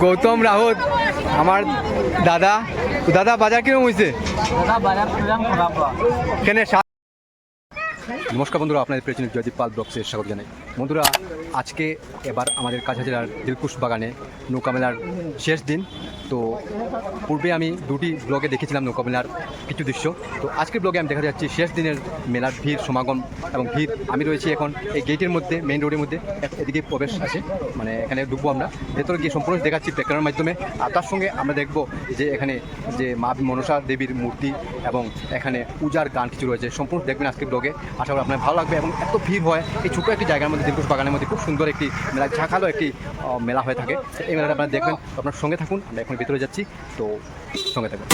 গৌতম রাউত আমার দাদা। দাদা বাজার কিরকম হয়েছে? কেন? নমস্কার বন্ধুরা, আপনাদের পেছনে জয়দীপ পাল ব্লগসে স্বাগত জানাই। বন্ধুরা, আজকে এবার আমাদের কাছাকাছি জেলার দিলকুশ বাগানে নৌকা মেলার শেষ দিন। তো পূর্বে আমি দুটি ব্লগে দেখেছিলাম নৌকা মেলার কিছু দৃশ্য। তো আজকের ব্লগে আমি দেখা যাচ্ছি শেষ দিনের মেলার ভিড় সমাগম এবং ভিড়। আমি রয়েছি এখন এই গেটের মধ্যে, মেইন রোডের মধ্যে। এদিকে প্রবেশ আছে, মানে এখানে ঢুকবো আমরা। ভেতরে গিয়ে সম্পূর্ণ দেখাচ্ছি প্রেক্ষানোর মাধ্যমে। আর তার সঙ্গে আমরা দেখব যে এখানে যে মা মনসা দেবীর মূর্তি এবং এখানে পূজার গান কিছু রয়েছে। সম্পূর্ণ দেখবেন আজকের ব্লগে, আশা করি আপনার ভালো লাগবে। এবং এত ভিড় হয় এই ছোটো একটি জায়গার মধ্যে, দিলকুশ বাগানের মধ্যে খুব সুন্দর একটি মেলা, ঝাঁকালো একটি মেলা হয়ে থাকে। এই মেলাটা আপনারা দেখবেন, আপনার সঙ্গে থাকুন। আমরা এখন ভিতরে যাচ্ছি, তো সঙ্গে থাকুন।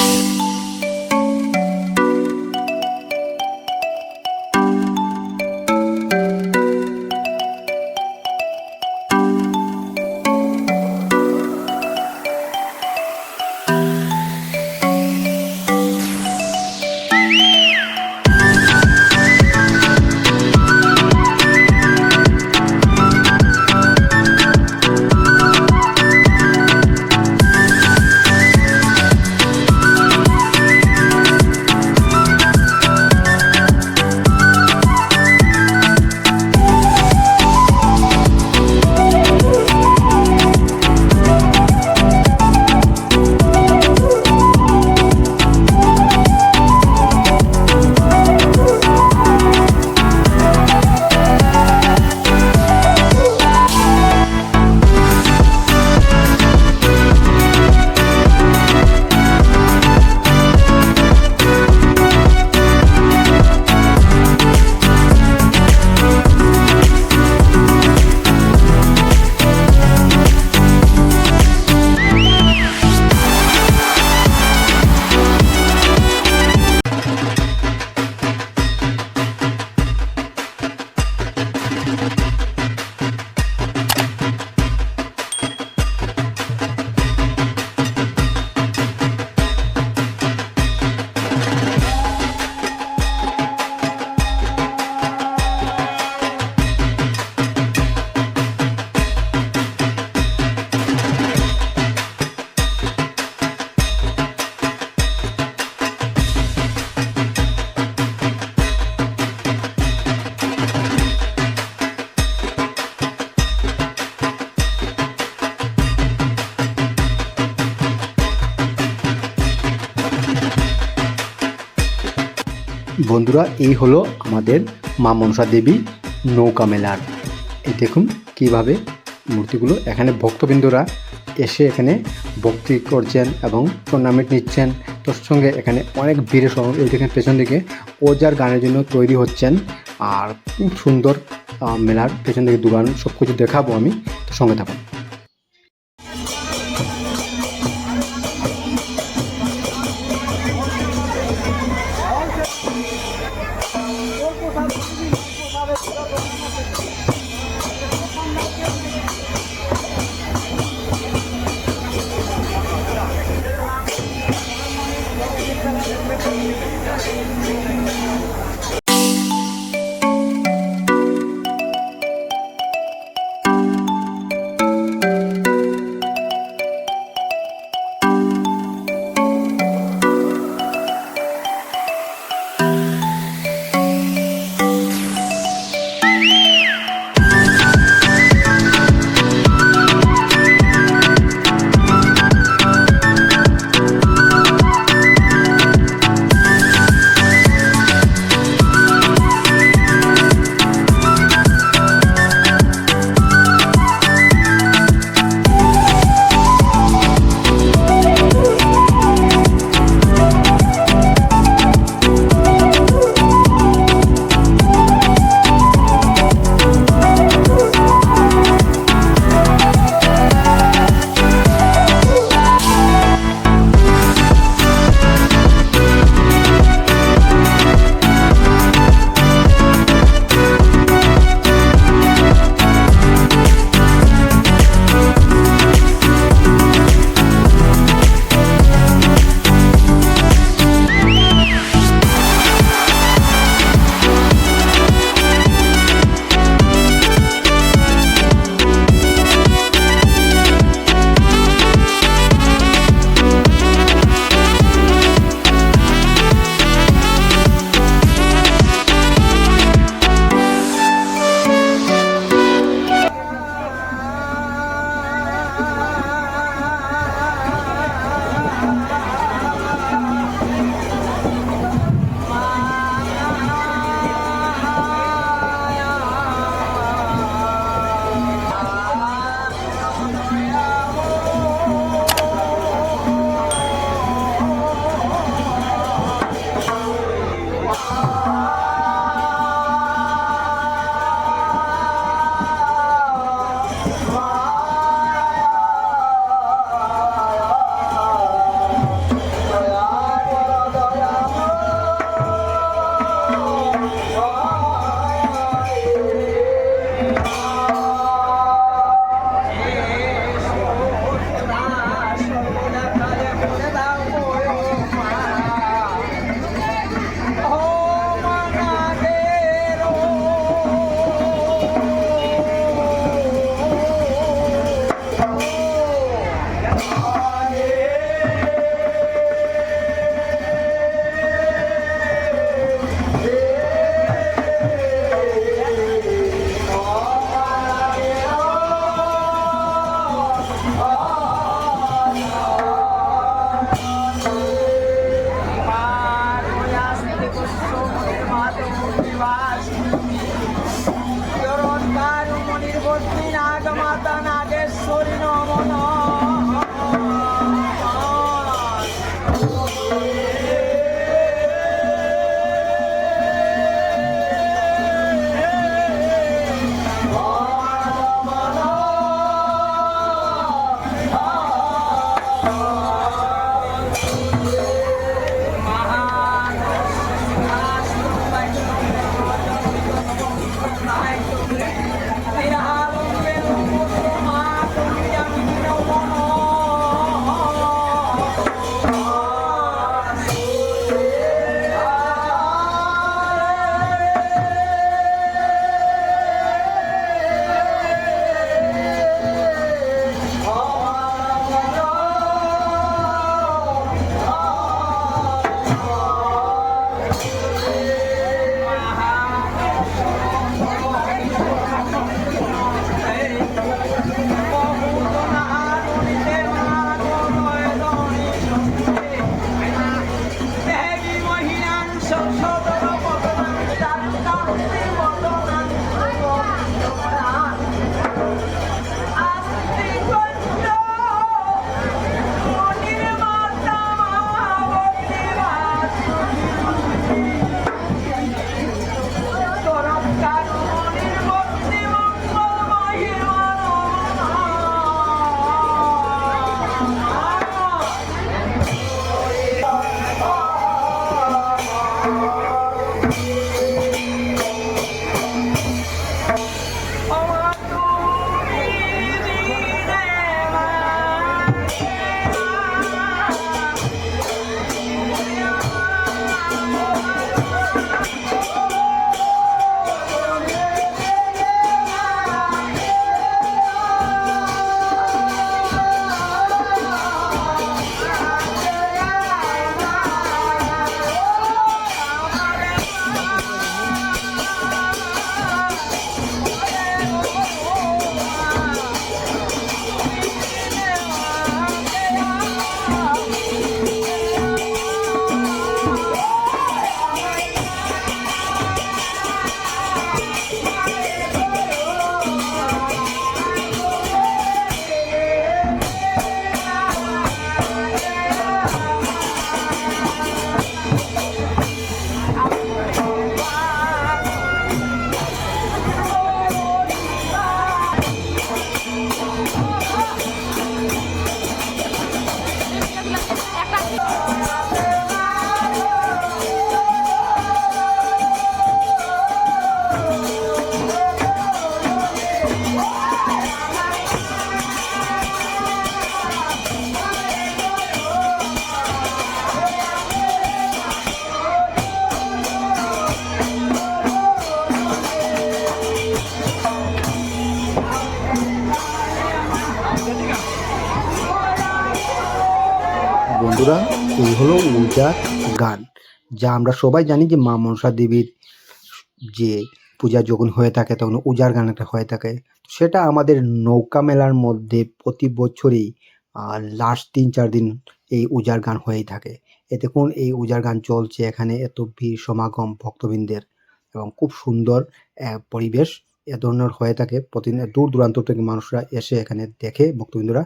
বন্ধুরা, এই হলো আমাদের মা মনসা দেবী নৌকা মেলার। এই দেখুন কীভাবে মূর্তিগুলো, এখানে ভক্তবৃন্দরা এসে এখানে ভক্তি করছেন এবং টুর্নামেন্ট নিচ্ছেন। তোর সঙ্গে এখানে অনেক ভিড়ের সঙ্গে এই দেখেন পেছন দিকে ওজার গানের জন্য তৈরি হচ্ছেন। আর খুব সুন্দর মেলার পেছন দিকে দোকান, সব কিছু দেখাবো আমি, তো সঙ্গে থাকুন। বন্ধুরা, এই হলো উজার গান, যা আমরা সবাই জানি যে মা মনসা দেবীর যে পূজা যখন হয়ে থাকে তখন উজার গান একটা হয়ে থাকে। সেটা আমাদের নৌকা মেলার মধ্যে প্রতি বছরই লাস্ট ৩-৪ দিন এই উজার গান হয়েই থাকে। দেখুন এই উজার গান চলছে, এখানে এত ভিড় সমাগম ভক্তবৃন্দের এবং খুব সুন্দর পরিবেশ এ ধরনের হয়ে থাকে। প্রতিদিন দূর দূরান্ত থেকে মানুষরা এসে এখানে দেখে ভক্তবৃন্দরা।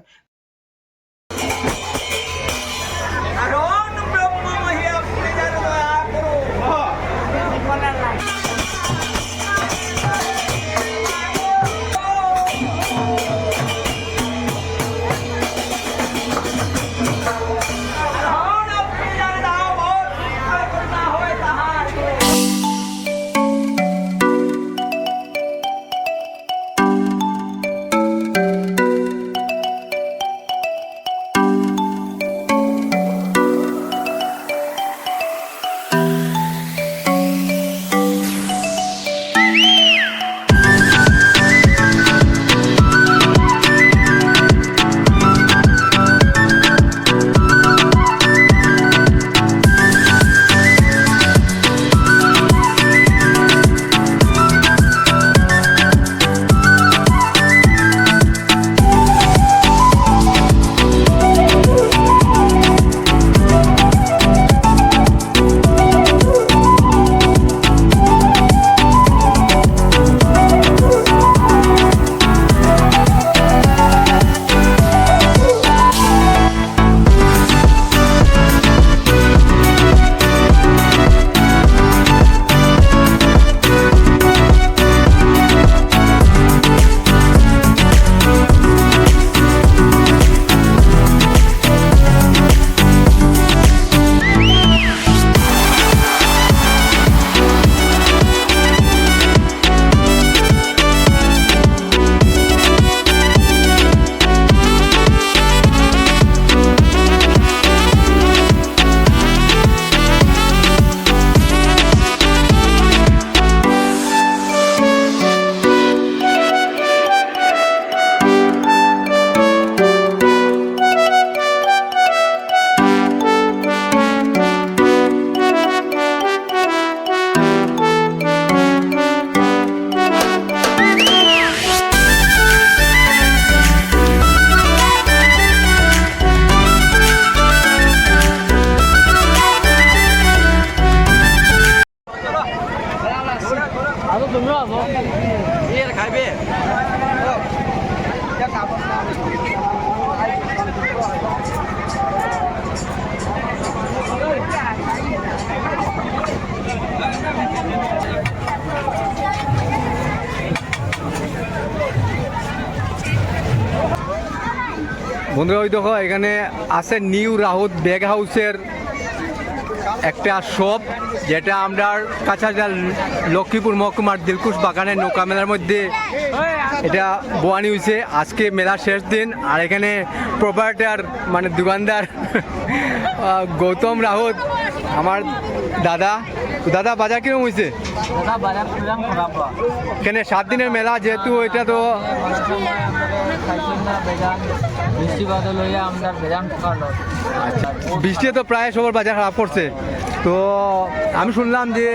বন্ধুরা ওই দেখো এখানে আছে নিউ রাহুত ব্যাগ হাউসের একটা শপ, যেটা আমরা কাছাকাছি লক্ষ্মীপুর মহকুমার দিলকুশ বাগানের নৌকা মেলার মধ্যে এটা বোয়ানি হয়েছে। আজকে মেলার শেষ দিন, আর এখানে প্রোপাইটার মানে দোকানদার গৌতম রাহুত আমার দাদা। দাদা বাজার কিরকম হয়েছে? এখানে 7 দিনের মেলা, যেহেতু এটা তো বৃষ্টি তো প্রায় সবার বাজার খারাপ করছে। তো আমি শুনলাম যে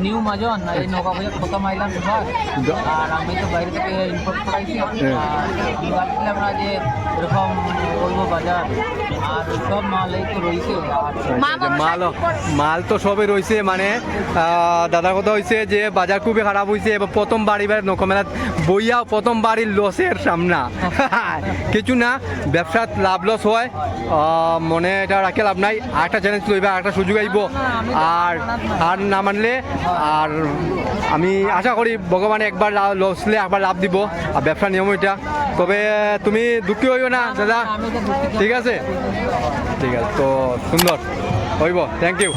নিউ মাজন এই নৌকা বাজার প্রথম আইলাম এবার, আর আমি তো বাইরে থেকে ইম্পোর্ট করাইছি। আমি ভাবছিলাম না যে এরকম বলবো বাজার, আর সব মাল এই তো রয়েছে। মাল তো সবই রয়েছে, মানে দাদার কথা হয়েছে যে বাজার খুবই খারাপ হয়েছে। এবার প্রথমবার এবার নৌকা মেলা বইয়া প্রথমবারই লসের সামনা কিছু না, ব্যবসার লাভ লস হয় মনে এটা রাখে লাভ নাই। আরেকটা চ্যালেঞ্জ লইবা, আরেকটা সুযোগ আইব, আর না মানলে আর আমি আশা করি ভগবান একবার লসলে একবার লাভ দিব, আর ব্যবসার নিয়ম এটা। তবে তুমি দুঃখী হইও না দাদা, ঠিক আছে? ঠিক আছে, তো সুন্দর হইব। Thank you.